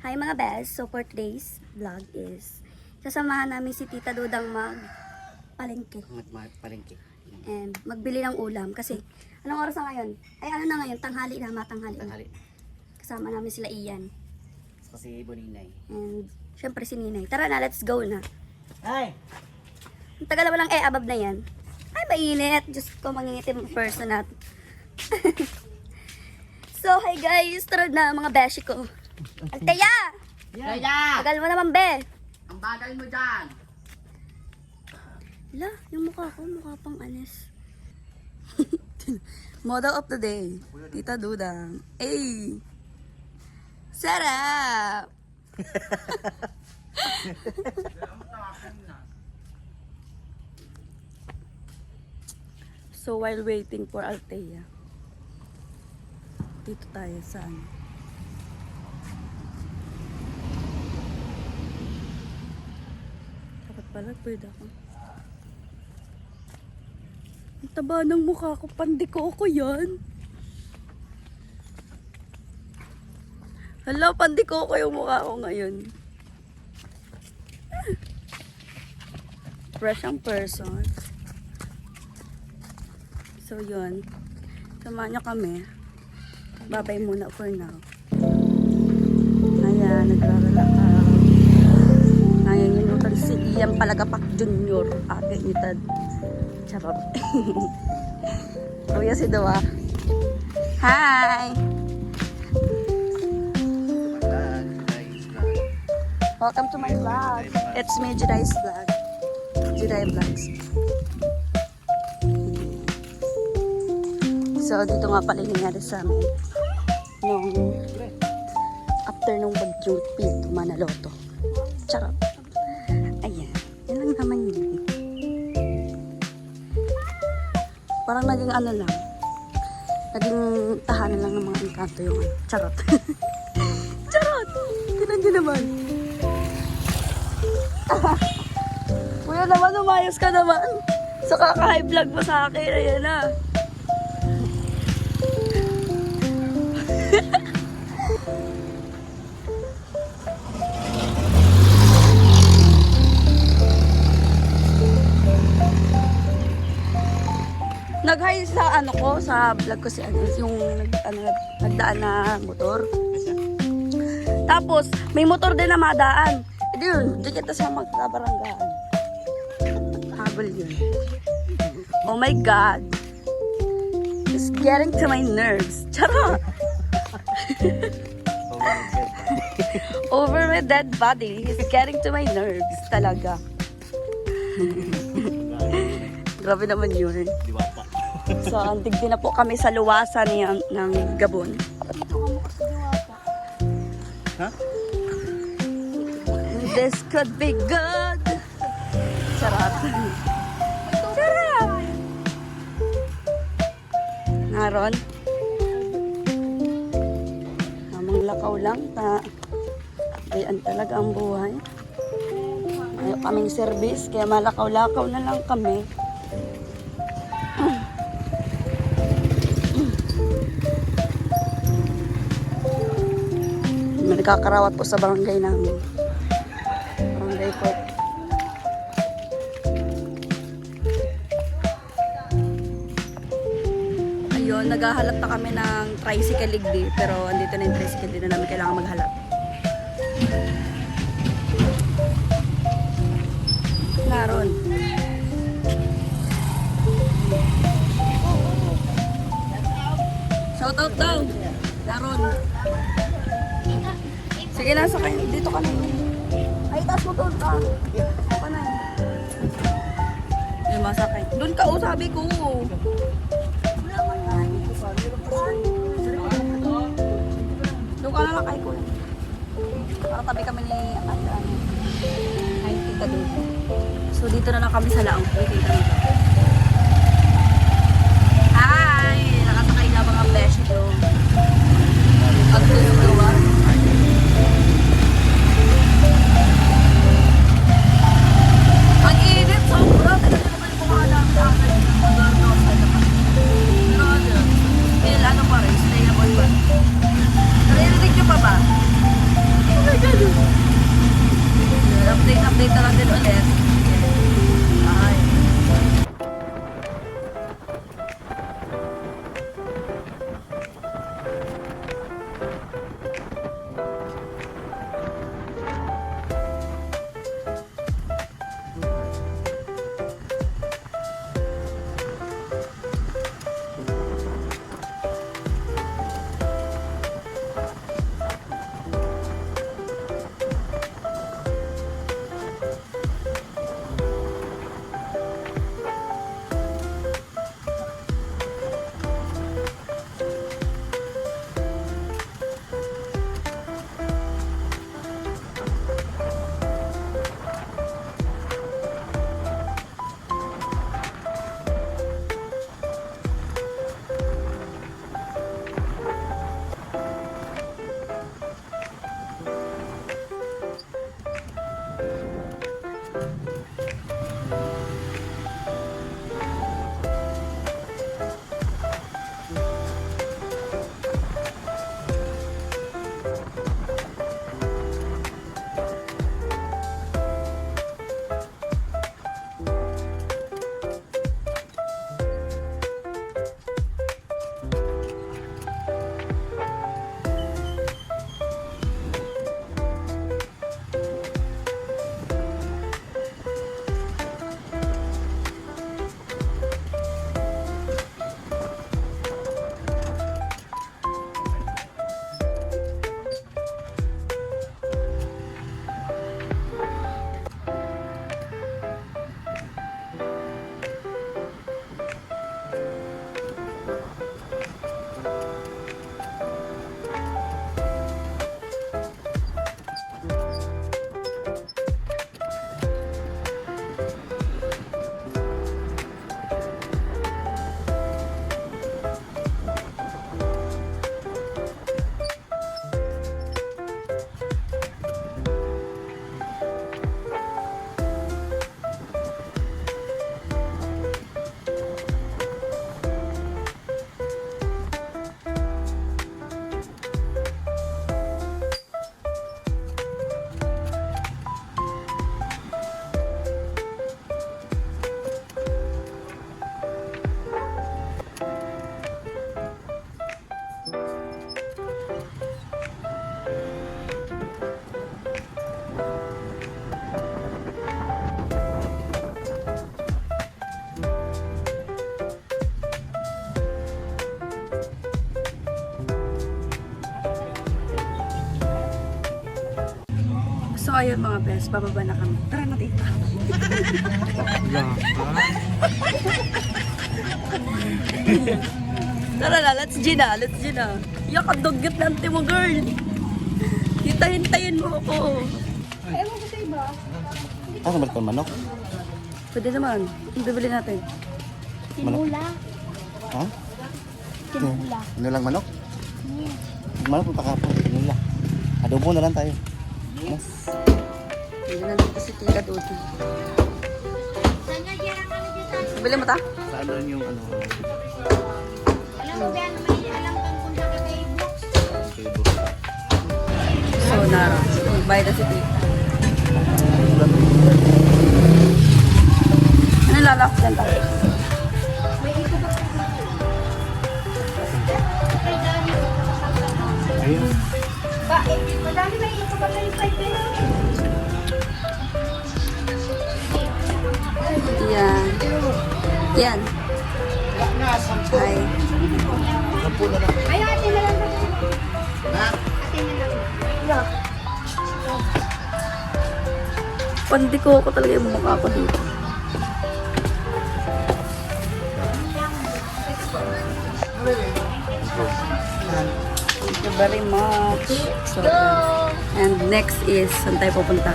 Hi mga best, so for today's vlog is sasamahan namin si Tita Dudang palengke Palengke. and magbili ng ulam kasi anong oras na ngayon? Ay ano na ngayon, tanghali na, matanghali na. Tanghali. Kasama namin sila Ian Kasi Boninay. and syempre si Ninay. Tara na, let's go na. Ay! Ang tagal naman lang abab na yan. Ay mainit, Diyos ko, mangingitim person at. So hi guys, tara na mga beshi ko. Alteya! Yaya! Tagal mo naman be. Ang bagal mo dyan! Wala, yung mukha ko, mukha pang anis. Model of the day, Tita Dudang. Ay! Sarap! So while waiting for Althea, dito tayo sa ano. Dapat pala, pwede ako. Ang taba ng mukha ko, pandiko ako yan. Hala, pandiko ko yung mukha ko ngayon. Fresh ang person. So yun, samahan nyo kami. Babay muna for now. Ayan, nagraralakaw. Ayan, yun si Ian Palagapak Jr. Ate ni Tad. Charot. Kuya si Dawa. Hi! Welcome to my vlog. It's me, Judai's vlog. Judai Vlogs. So, dito nga pala yung nangyari sa amin. Nung after nung bagyong Pito Manaloto. Charot. Ayan. Yan lang naman yun. Parang naging ano lang. Naging tahanan lang ng mga engkanto yung ano. Charot. Charot! Tinan nyo naman. Kuya naman, umayos ka naman. So, kaka-high vlog mo sa akin. Ayan na. Nag-hi sa ano ko, sa vlog ko si ano, yung nagdaan na motor. Tapos, may motor din na madaan. E di yun, di kita sa magkabaranggaan. Habol yun. Oh my God. It's getting to my nerves. Charot! Over my dead body. It's getting to my nerves. Talaga. Grabe naman yun. Diwata. So, antig din na po kami sa luwasan ng Gabon. Ha? This could be good. Charot. Charot! Naron? Namang lakaw lang ta. Ayan talaga ang buhay. Ayaw kaming service, kaya malakaw-lakaw na lang kami. Nagkakarawat po sa barangay namin. Barangay po. Ayun, naghahalap na kami ng tricycle ligdi. Pero andito na yung tricycle, hindi na namin kailangan maghalap. Naron. Shout out daw. Naron. Sige na, sakay. Dito ka na. Ay, taas mo doon ka. Dito ka na. Ay, masakay. Doon ka, oh, sabi ko. Doon ka na lang kay Kuya. Para tabi kami ni ay, Tita doon. So, dito na lang kami sa laang. Dito na. Hi! Nakasakay na mga beshi doon. Pagtuluwa. Ang init, sobra. Talaga naman yung kumalang sa akin. Still, ano pa rin, stayable pa. Narinig nyo pa ba? Oh my Update na lang din ulit. Ay. So ayun mga best, bababa na kami. Tara na dito. Tara na, let's G na. Yak, ang dugyot ng mo, girl. Hintayin mo ako. Ano ba ito, manok? Pwede naman. Bibili natin. Tinula. Ha? Tinula. Ano lang manok? Manok pa kapon, tinula. Adobo na lang tayo. Yes. Hindi na dito si Tita Dodi. Bili mo ta? Saan doon yung ano? Alam mo ba, may alam kang kung sa Facebook? Facebook. So na, magbayad na si Tita. Ano lalak dyan ta? Ayun. Bakit? Madami na ito ba kayo sa Yan. Yan. Ay. Ay, ate na lang. Ate na lang. Pandi ko ako talaga yung mukha ko dito. Thank you very much. So, and next is, saan tayo pupunta?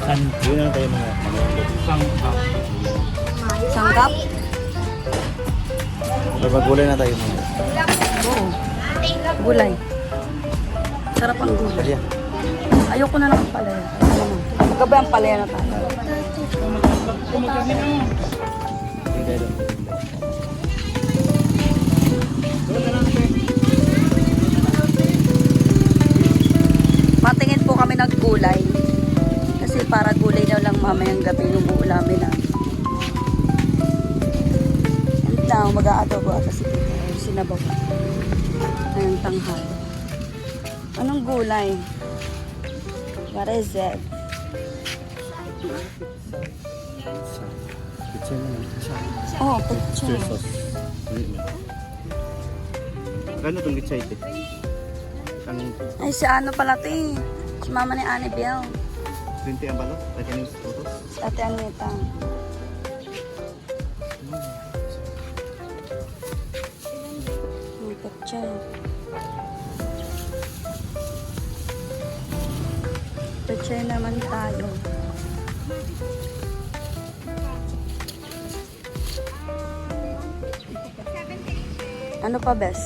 Saan? Yun na tayo mga manok. Sangkap? Magulay na tayo mga. Oo. Gulay. Sarap ang gulay. Kalya. Ayoko na lang ang palaya. Magkaba ang palaya na tayo. Hindi doon. Matingin po kami nagkulay. Kasi para gulay daw lang mamayang gabi yung uulamin na. And now, mag-aadobo ata si Tita. Or sinabaw pa. Ngayong tanghal. Anong gulay? What is it? Pizza na lang. Oh, picture. sauce. Kano itong pizza ito? Kanong Ay, si ano pala ito eh. Si mama ni Annabelle. 20 ang balot? Ay, kanong photo? Si ate Anita. Ang picture. Picture naman tayo. Ano pa, bes?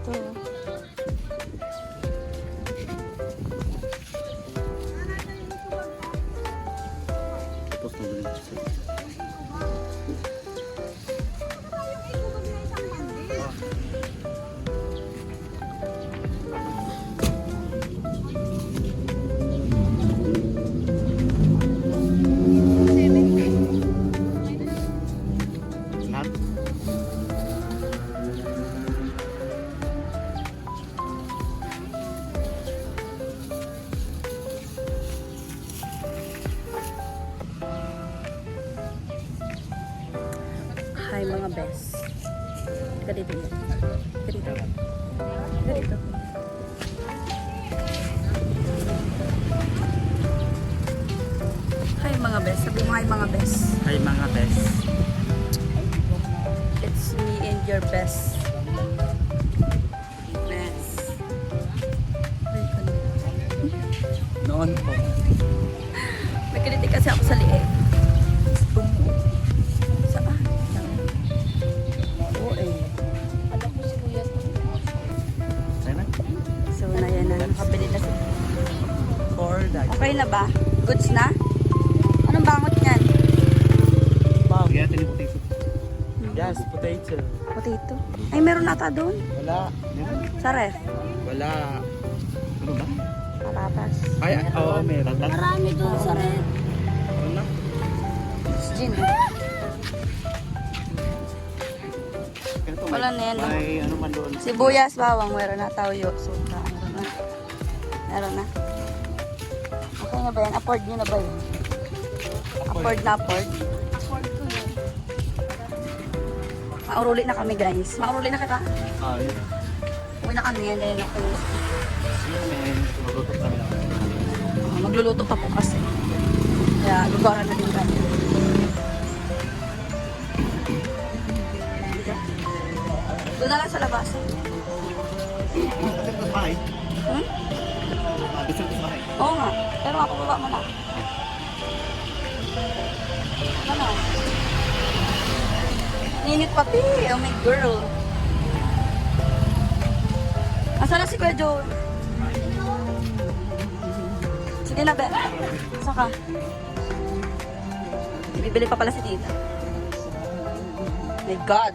Ito. Tapos na ulit pizza. Lahat? Hi mga best. Ka dito. Ka dito. Ka dito. Hi mga best. Sabi mo hi mga best. Hi mga best. It's me and your best. Best. Noon po. May kritik kasi ako sa liit. Saan? Oo eh. Alam ko si Kuya to. Sa'yo na? So na yan na. Nakabili na si. For that. Okay na ba? Goods na? Anong bangot niyan? Kaya natin yung potato. Yes, potato. Potato. Ay, meron nata doon. Wala. Sa ref. Wala. Ano ba? Patatas. Ay, oo, meron. Marami doon sa red. Ano? Gin. Ganito, Wala na yan, no? May ano man doon. Sibuyas, bawang, meron na tawyo. Suka, meron na. Meron na. Okay na ba yan? Afford nyo na ba yan? Afford na afford? Afford ko yun. Mauruli na kami guys. Mauruli na kita. Ah, yun. Uwi na kami. Yan din ako. May tumagutok kami lang. Magluluto pa po kasi. Kaya lugaran na din kami. Doon na lang sa labas. Gusto ko sa bahay. Hmm? Gusto ko sa bahay. Oo nga. Pero mapababa mo na. Ano? Init pati. Oh my girl. Asa na si Kuya Joe? Sige na, be. Saka. Bibili pa pala si Tita. My God.